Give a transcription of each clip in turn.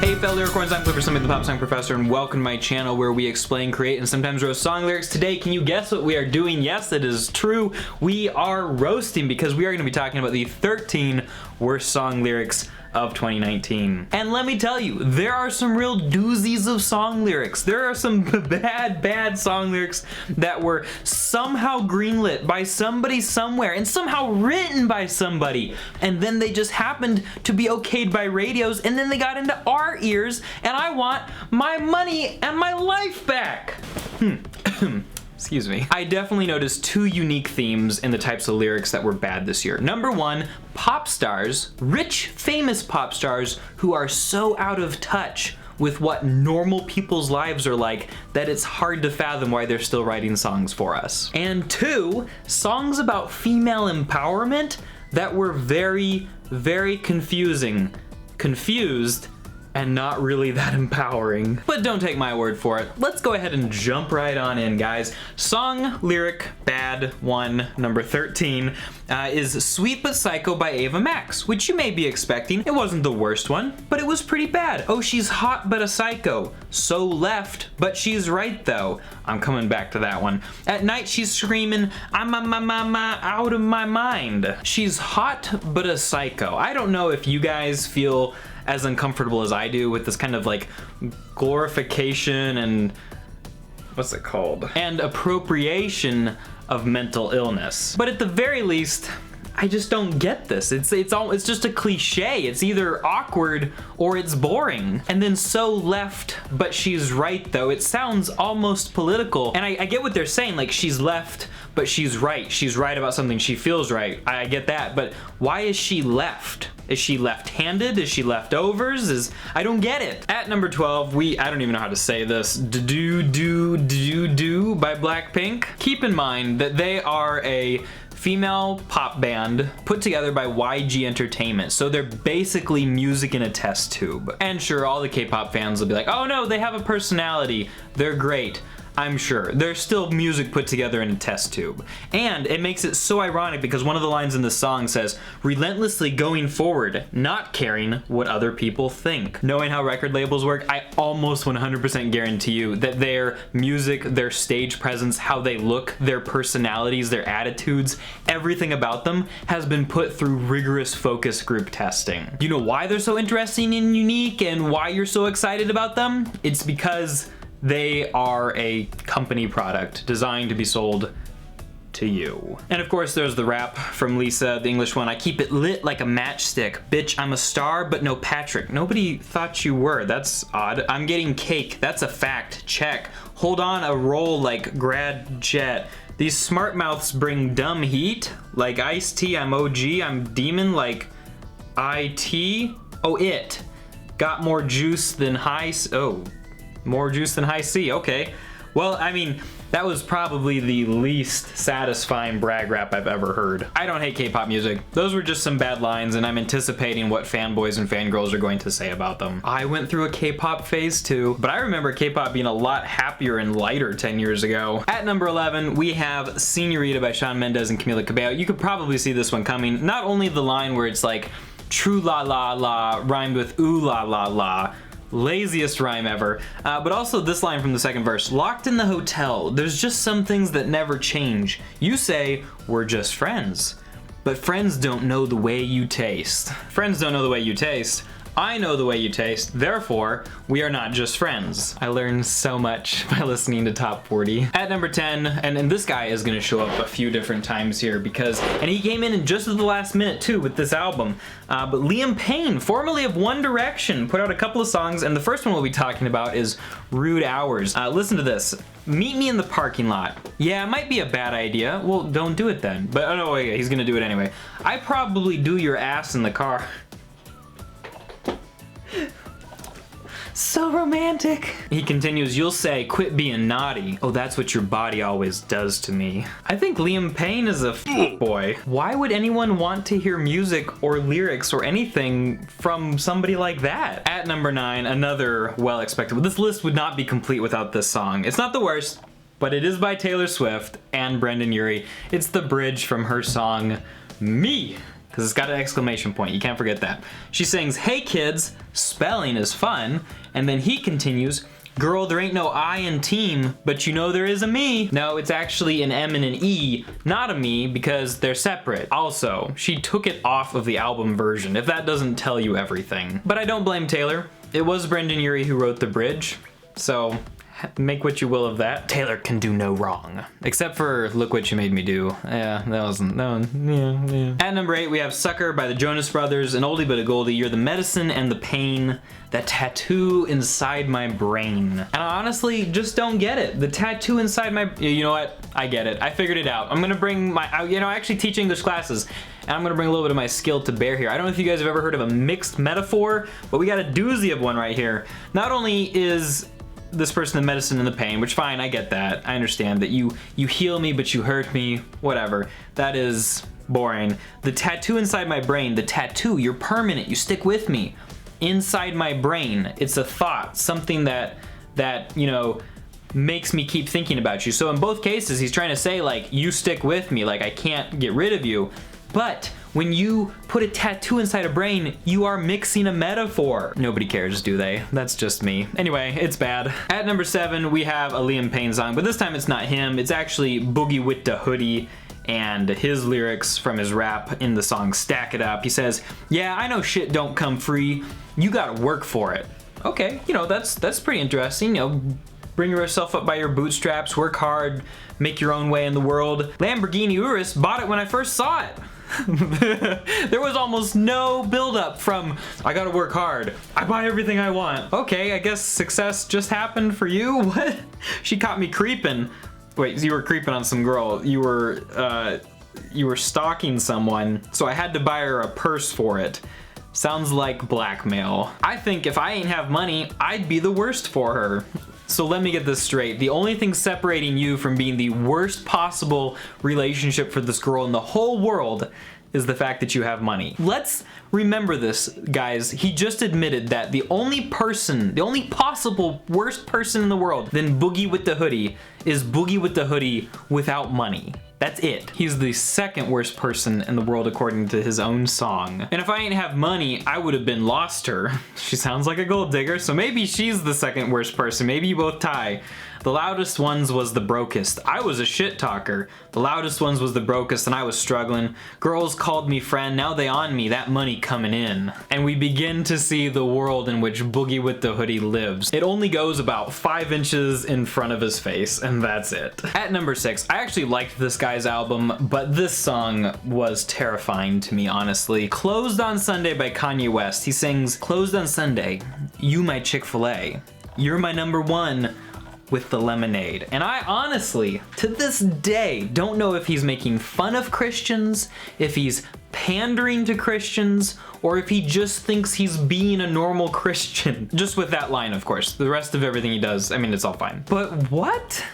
Hey fellow lyricorns, I'm Clifford Summit, the Pop Song Professor, and welcome to my channel where we explain, create, and sometimes roast song lyrics. Today, can you guess what we are doing? Yes, it is true. We are roasting because we are going to be talking about the 13 worst song lyrics of 2019. And let me tell you, there are some real doozies of song lyrics. There are some bad song lyrics that were somehow greenlit by somebody somewhere and somehow written by somebody. And then they just happened to be okayed by radios, and then they got into our ears, and I want my money and my life back. Excuse me. I definitely noticed two unique themes in the types of lyrics that were bad this year. Number one, pop stars, rich, famous pop stars who are so out of touch with what normal people's lives are like that it's hard to fathom why they're still writing songs for us. And two, songs about female empowerment that were very, very confusing. Confused and not really that empowering. But don't take my word for it. Let's go ahead and jump right on in, guys. Song lyric bad one, number 13, is Sweet But Psycho by Ava Max, which you may be expecting. It wasn't the worst one, but it was pretty bad. Oh, she's hot but a psycho. So left, but she's right though. I'm coming back to that one. At night she's screaming, I'm out of my mind. She's hot but a psycho. I don't know if you guys feel as uncomfortable as I do with this kind of like glorification and what's it called? And appropriation of mental illness. But at the very least, I just don't get this. It's just a cliche. It's either awkward or it's boring. And then so left, but she's right though. It sounds almost political. And I get what they're saying, like she's left, but she's right. She's right about something. She feels right. I get that, but why is she left? Is she left-handed? Is she leftovers? I don't get it. At number 12, I don't even know how to say this, Do by Blackpink. Keep in mind that they are a female pop band put together by YG Entertainment, so they're basically music in a test tube. And sure, all the K-pop fans will be like, oh no, they have a personality, they're great. I'm sure. There's still music put together in a test tube. And it makes it so ironic because one of the lines in the song says, relentlessly going forward, not caring what other people think. Knowing how record labels work, I almost 100% guarantee you that their music, their stage presence, how they look, their personalities, their attitudes, everything about them has been put through rigorous focus group testing. You know why they're so interesting and unique and why you're so excited about them? It's because they are a company product designed to be sold to you. And of course there's the rap from Lisa, the English one. I keep it lit like a matchstick. Bitch, I'm a star, but no Patrick. Nobody thought you were. That's odd. I'm getting cake. That's a fact. Check. Hold on a roll like grad jet. These smart mouths bring dumb heat. Like iced tea, I'm OG. I'm demon like IT. Oh, it. Got more juice than more juice than high C, okay. Well, I mean, that was probably the least satisfying brag rap I've ever heard. I don't hate K-pop music. Those were just some bad lines, and I'm anticipating what fanboys and fangirls are going to say about them. I went through a K-pop phase too, but I remember K-pop being a lot happier and lighter 10 years ago. At number 11, we have Señorita by Shawn Mendes and Camila. You could probably see this one coming. Not only the line where it's like, true la la la rhymed with ooh la la la, laziest rhyme ever, but also this line from the second verse. Locked in the hotel, there's just some things that never change. You say, we're just friends, but friends don't know the way you taste. Friends don't know the way you taste. I know the way you taste, therefore, we are not just friends. I learned so much by listening to Top 40. At number 10, and this guy is gonna show up a few different times here and he came in just at the last minute too with this album, but Liam Payne, formerly of One Direction, put out a couple of songs, and the first one we'll be talking about is Rude Hours. Listen to this. Meet me in the parking lot. Yeah, it might be a bad idea. Well, don't do it then. But oh no, wait, he's gonna do it anyway. I probably do your ass in the car. So romantic. He continues, you'll say, quit being naughty. Oh, that's what your body always does to me. I think Liam Payne is a boy. Why would anyone want to hear music or lyrics or anything from somebody like that? At number 9, another well-expected. This list would not be complete without this song. It's not the worst, but it is by Taylor Swift and Brendan Urie. It's the bridge from her song, Me. because it's got an exclamation point. You can't forget that. She sings, "Hey kids, spelling is fun." And then he continues, "Girl, there ain't no I in team, but you know there is a me." No, it's actually an M and an E, not a me, because they're separate. Also, she took it off of the album version, if that doesn't tell you everything. But I don't blame Taylor. It was Brendan Urie who wrote the bridge, so make what you will of that. Taylor can do no wrong. Except for Look What You Made Me Do. Yeah, that wasn't, yeah. At number 8, we have Sucker by the Jonas Brothers, an oldie but a goldie. You're the medicine and the pain, that tattoo inside my brain. And I honestly just don't get it. The tattoo inside my, you know what? I get it. I figured it out. I'm gonna bring my, I actually teach English classes, and I'm gonna bring a little bit of my skill to bear here. I don't know if you guys have ever heard of a mixed metaphor, but we got a doozy of one right here. Not only is this person the medicine and the pain, which fine, I get that. I understand that you heal me, but you hurt me, whatever. That is boring. The tattoo inside my brain, the tattoo, you're permanent, you stick with me. Inside my brain, it's a thought, something that, you know, makes me keep thinking about you. So in both cases, he's trying to say, like, you stick with me, like I can't get rid of you. But when you put a tattoo inside a brain, you are mixing a metaphor. Nobody cares, do they? That's just me. Anyway, it's bad. At number 7, we have a Liam Payne song, but this time it's not him. It's actually Boogie with the Hoodie and his lyrics from his rap in the song Stack It Up. He says, "Yeah, I know shit don't come free. You gotta work for it." Okay, you know, that's pretty interesting. You know, bring yourself up by your bootstraps, work hard, make your own way in the world. Lamborghini Urus, bought it when I first saw it. There was almost no buildup from, I gotta work hard, I buy everything I want. Okay, I guess success just happened for you? What? She caught me creeping. Wait, you were creeping on some girl. You were stalking someone, so I had to buy her a purse for it. Sounds like blackmail. I think if I ain't have money, I'd be the worst for her. So let me get this straight. The only thing separating you from being the worst possible relationship for this girl in the whole world is the fact that you have money. Let's remember this, guys. He just admitted that the only possible worst person in the world than Boogie with the Hoodie is Boogie with the Hoodie without money. That's it. He's the second worst person in the world according to his own song. And if I ain't have money, I would have been lost her. She sounds like a gold digger, so maybe she's the second worst person. Maybe you both tie. The loudest ones was the brokest. I was a shit talker. The loudest ones was the brokest and I was struggling. Girls called me friend, now they on me, that money coming in. And we begin to see the world in which Boogie with the Hoodie lives. It only goes about 5 inches in front of his face, and that's it. At number 6, I actually liked this guy's album, but this song was terrifying to me, honestly. Closed on Sunday by Kanye West. He sings, "Closed on Sunday, you my Chick-fil-A. You're my number one with the lemonade." And I honestly, to this day, don't know if he's making fun of Christians, if he's pandering to Christians, or if he just thinks he's being a normal Christian. Just with that line, of course. The rest of everything he does, I mean, it's all fine. But what?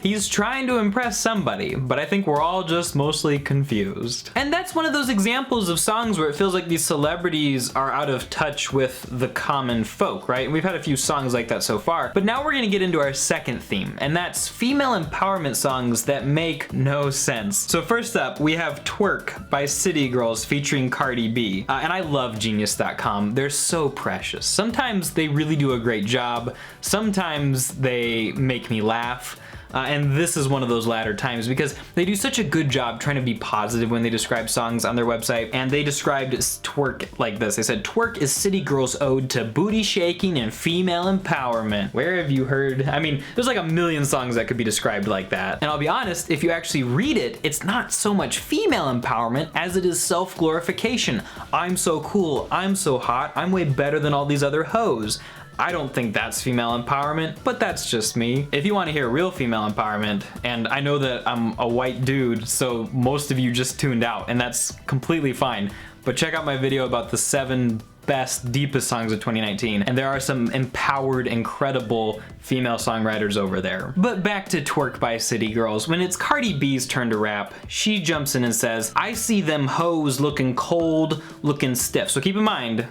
He's trying to impress somebody, but I think we're all just mostly confused. And that's one of those examples of songs where it feels like these celebrities are out of touch with the common folk, right? And we've had a few songs like that so far, but now we're gonna get into our second theme, and that's female empowerment songs that make no sense. So first up, we have Twerk by City Girls featuring Cardi B. And I love Genius.com. They're so precious. Sometimes they really do a great job. Sometimes they make me laugh. And this is one of those latter times because they do such a good job trying to be positive when they describe songs on their website, and they described Twerk like this. They said, "Twerk is City Girls' ode to booty shaking and female empowerment." Where have you heard? I mean, there's like a million songs that could be described like that. And I'll be honest, if you actually read it, it's not so much female empowerment as it is self-glorification. I'm so cool, I'm so hot, I'm way better than all these other hoes. I don't think that's female empowerment, but that's just me. If you want to hear real female empowerment, and I know that I'm a white dude, so most of you just tuned out, and that's completely fine, but check out my video about the 7 best, deepest songs of 2019, and there are some empowered, incredible female songwriters over there. But back to Twerk by City Girls. When it's Cardi B's turn to rap, she jumps in and says, "I see them hoes looking cold, looking stiff." So keep in mind,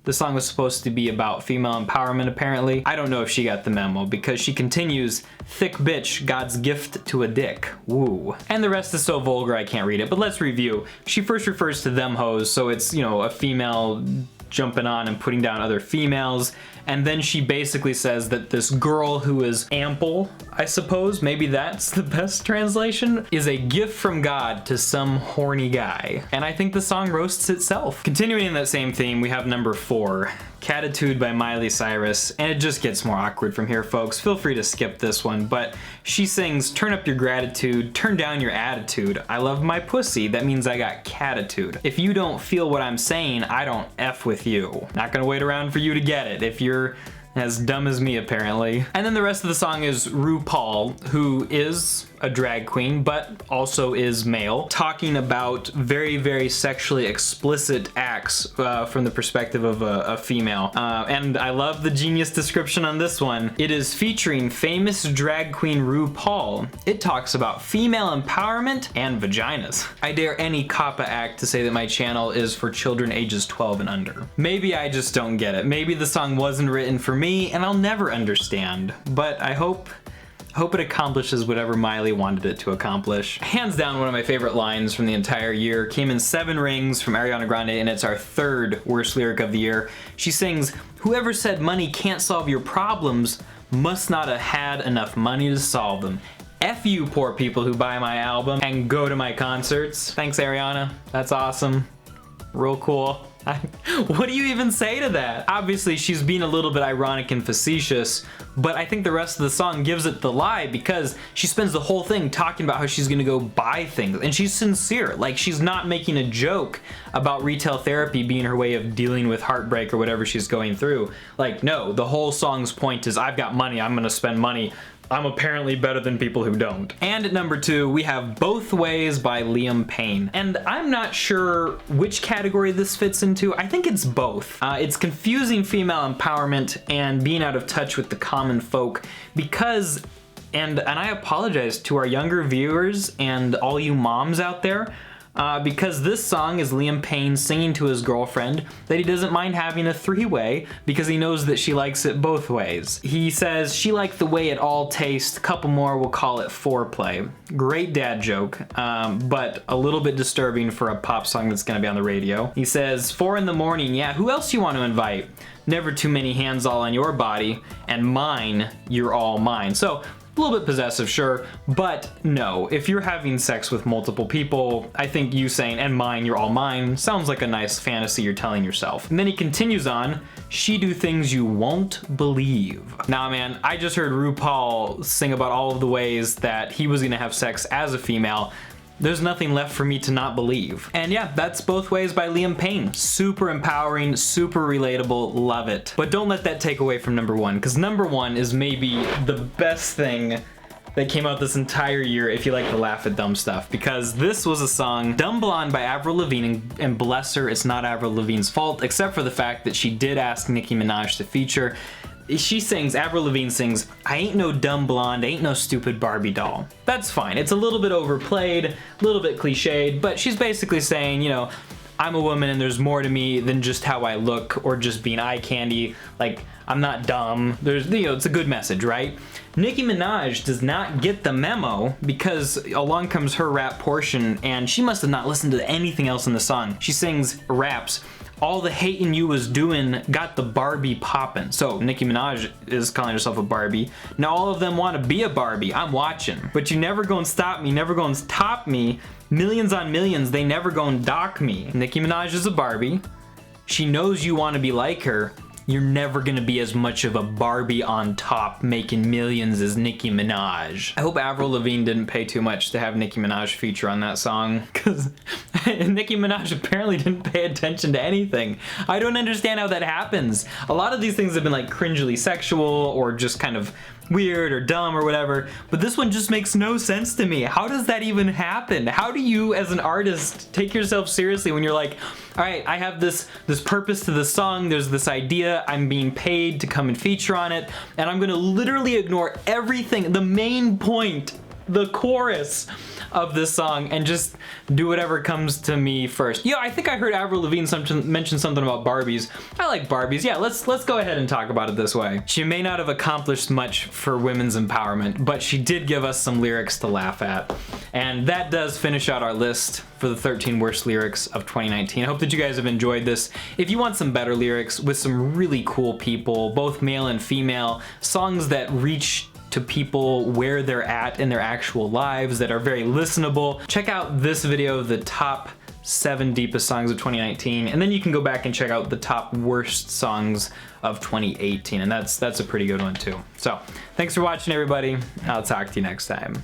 The song was supposed to be about female empowerment, apparently. I don't know if she got the memo, because she continues, thick bitch, God's gift to a dick. Woo. And the rest is so vulgar I can't read it, but let's review. She first refers to them hoes, so it's, you know, a female jumping on and putting down other females. And then she basically says that this girl who is ample, I suppose, maybe that's the best translation, is a gift from God to some horny guy. And I think the song roasts itself. Continuing in that same theme, we have number 4, Cattitude by Miley Cyrus, and it just gets more awkward from here, folks. Feel free to skip this one, but she sings, turn up your gratitude, turn down your attitude. I love my pussy, that means I got cattitude. If you don't feel what I'm saying, I don't F with you. Not gonna wait around for you to get it if you're as dumb as me, apparently. And then the rest of the song is RuPaul, who is a drag queen, but also is male, talking about very, very sexually explicit acts from the perspective of a female. And I love the genius description on this one. It is featuring famous drag queen RuPaul. It talks about female empowerment and vaginas. I dare any COPPA act to say that my channel is for children ages 12 and under. Maybe I just don't get it. Maybe the song wasn't written for me and I'll never understand, but I hope it accomplishes whatever Miley wanted it to accomplish. Hands down, one of my favorite lines from the entire year came in 7 rings from Ariana Grande, and it's our 3rd worst lyric of the year. She sings, whoever said money can't solve your problems must not have had enough money to solve them. F you poor people who buy my album and go to my concerts. Thanks, Ariana. That's awesome. Real cool. What do you even say to that? Obviously, she's being a little bit ironic and facetious, but I think the rest of the song gives it the lie because she spends the whole thing talking about how she's gonna go buy things, and she's sincere. Like, she's not making a joke about retail therapy being her way of dealing with heartbreak or whatever she's going through. Like, no, the whole song's point is, I've got money, I'm gonna spend money. I'm apparently better than people who don't. And at number 2, we have Both Ways by Payne. And I'm not sure which category this fits into. I think it's both. It's confusing female empowerment and being out of touch with the common folk because, and I apologize to our younger viewers and all you moms out there, because this song is Payne singing to his girlfriend that he doesn't mind having a 3-way because he knows that she likes it both ways. He says, she liked the way it all tastes, couple more, we'll call it foreplay. Great dad joke, but a little bit disturbing for a pop song that's gonna be on the radio. He says, 4 in the morning, yeah, who else you want to invite? Never too many hands all on your body, and mine, you're all mine. So, a little bit possessive, sure, but no. If you're having sex with multiple people, I think you saying, and mine, you're all mine, sounds like a nice fantasy you're telling yourself. And then he continues on, she do things you won't believe. Nah, man, I just heard RuPaul sing about all of the ways that he was gonna have sex as a female. There's nothing left for me to not believe. And yeah, that's Both Ways by Payne. Super empowering, super relatable, love it. But don't let that take away from number 1, because number 1 is maybe the best thing that came out this entire year if you like to laugh at dumb stuff, because this was a song, Dumb Blonde by Avril Lavigne, and bless her, it's not Avril Lavigne's fault, except for the fact that she did ask Nicki Minaj to feature. She sings, Avril Lavigne sings, I ain't no dumb blonde, ain't no stupid Barbie doll. That's fine. It's a little bit overplayed, a little bit cliched, but she's basically saying, you know, I'm a woman and there's more to me than just how I look or just being eye candy. Like, I'm not dumb. There's, you know, it's a good message, right? Nicki Minaj does not get the memo because along comes her rap portion and she must have not listened to anything else in the song. She sings, raps, all the hating you was doing got the Barbie poppin'. So Nicki Minaj is calling herself a Barbie. Now all of them want to be a Barbie. I'm watching. But you never gonna stop me, never gonna top me. Millions on millions, they never gonna dock me. Nicki Minaj is a Barbie. She knows you want to be like her. You're never gonna be as much of a Barbie on top making millions as Nicki Minaj. I hope Avril Lavigne didn't pay too much to have Nicki Minaj feature on that song, because Nicki Minaj apparently didn't pay attention to anything. I don't understand how that happens. A lot of these things have been like cringely sexual or just kind of weird or dumb or whatever, but this one just makes no sense to me. How does that even happen? How do you as an artist take yourself seriously when you're like, all right, I have this purpose to the song, there's this idea, I'm being paid to come and feature on it, and I'm gonna literally ignore everything, the main point the chorus of this song and just do whatever comes to me first. Yeah, I think I heard Avril Lavigne mention something about Barbies. I like Barbies. Yeah, let's go ahead and talk about it this way. She may not have accomplished much for women's empowerment, but she did give us some lyrics to laugh at. And that does finish out our list for the 13 worst lyrics of 2019. I hope that you guys have enjoyed this. If you want some better lyrics with some really cool people, both male and female, songs that reach to people where they're at in their actual lives, that are very listenable, check out this video, the top 7 deepest songs of 2019, and then you can go back and check out the top worst songs of 2018, and that's a pretty good one too. So thanks for watching, everybody. I'll talk to you next time.